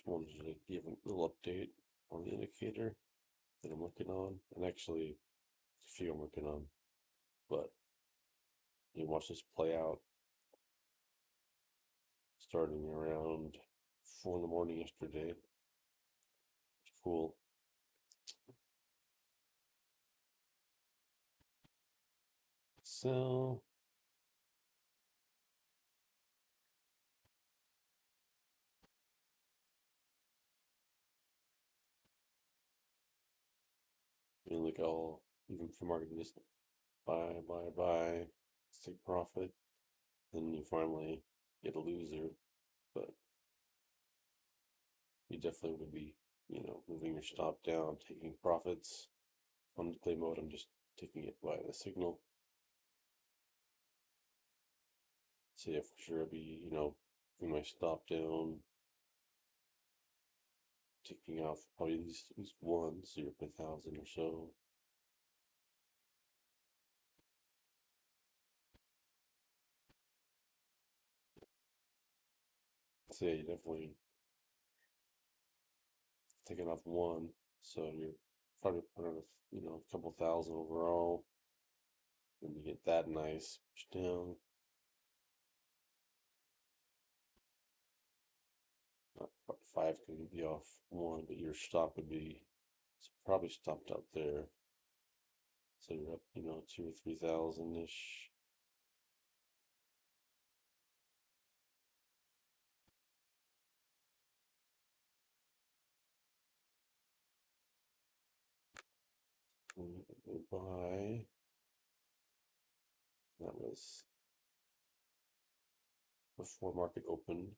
just wanted to give a little update on the indicator that I'm working on, and actually a few I'm working on, but you watch this play out starting around 4 in the morning yesterday. It's cool. So like all even for marketing, just buy, take profit, then you finally get a loser, but you definitely would be, moving your stop down, taking profits. On display mode, I'm just taking it by the signal. So yeah, for sure I'll be, moving my stop down, taking off probably at least one, 0.1000 or so. So yeah, you definitely taking off one, so you're probably putting a couple thousand overall, and you get that nice push down. About five could be off one, but your stop would be probably stopped out there. So you're up, 2 or 3,000 ish. Buy. That was before market opened.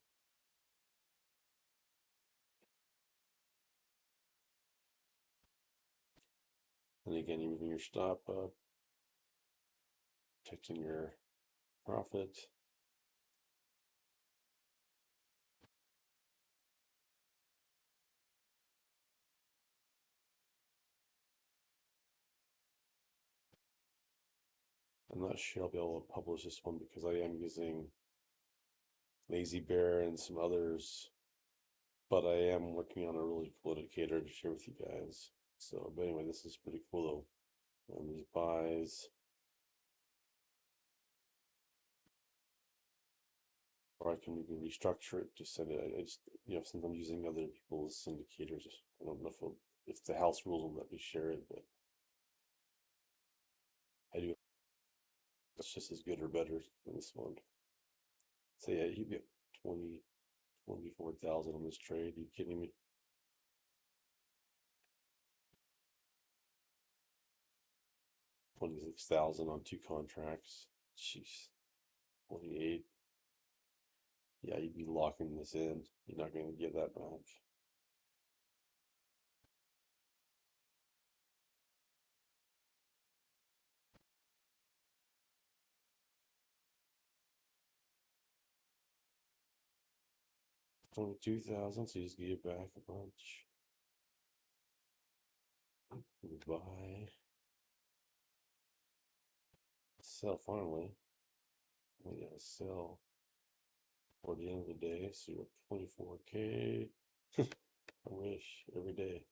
And again, you're moving your stop up, protecting your profit. I'm not sure I'll be able to publish this one because I am using Lazy Bear and some others, but I am working on a really cool indicator to share with you guys. So, but anyway, this is pretty cool though. These buys, or I can maybe restructure it to send it. I just, since I'm using other people's indicators, I don't know if the house rules will let me share it, but I do. It's just as good or better than this one. So yeah, you get 24,000 on this trade. Are you kidding me? 26,000 on two contracts. Jeez. 28. Yeah, you'd be locking this in. You're not going to get that back. Only 2,000, so you just get back a bunch. Buy. Sell finally. We gotta sell for the end of the day. So you're 24K. I wish every day.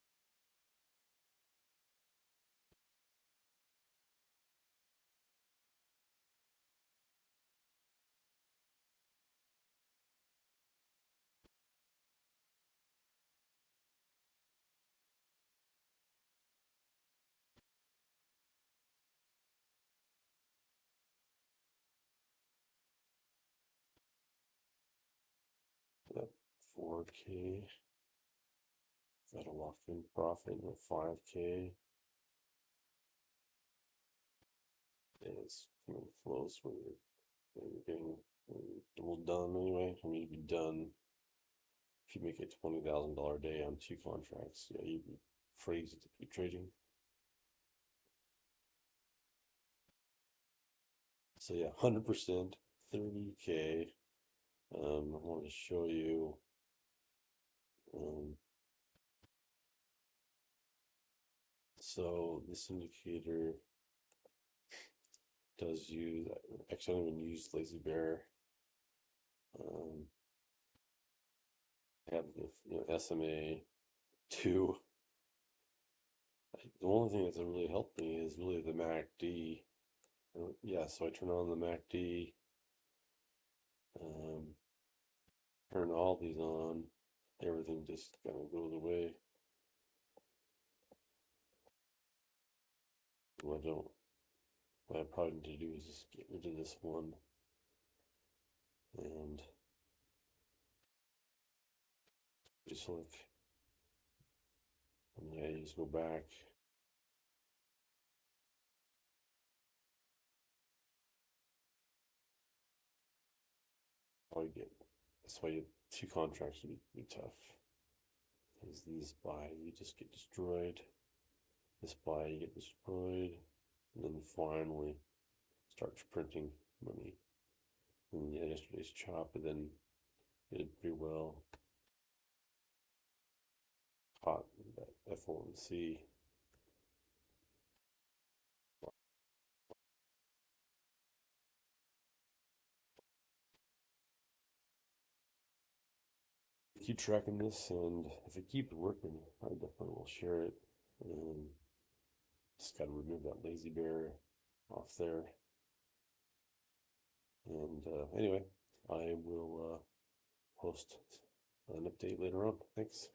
Yep, 4K. Got a locked in profit of 5K. It's coming close when you're getting well done anyway. I mean, you'd be done if you make a $20,000 day on two contracts. Yeah, you'd be crazy to keep trading. So yeah, 100%, 30K. I want to show you. Um, so this indicator does use. Actually, I don't even use Lazy Bear. I have the SMA 2. The only thing that's really helped me is really the MACD. Yeah, so I turn on the MACD, um, turn all these on, everything just kind of goes away. What I don't, what I probably need to do is just get rid of this one and just look, and yeah, you just go back. Probably get, that's why two contracts would be tough. Because these buys, you just get destroyed. This buy, you get destroyed. And then finally starts printing money. And yeah, yesterday's chop, and then did pretty well. Caught that FOMC. Keep tracking this, and if it keeps working, I definitely will share it. And just got to remove that lazy bear off there. And anyway, I will post an update later on. Thanks.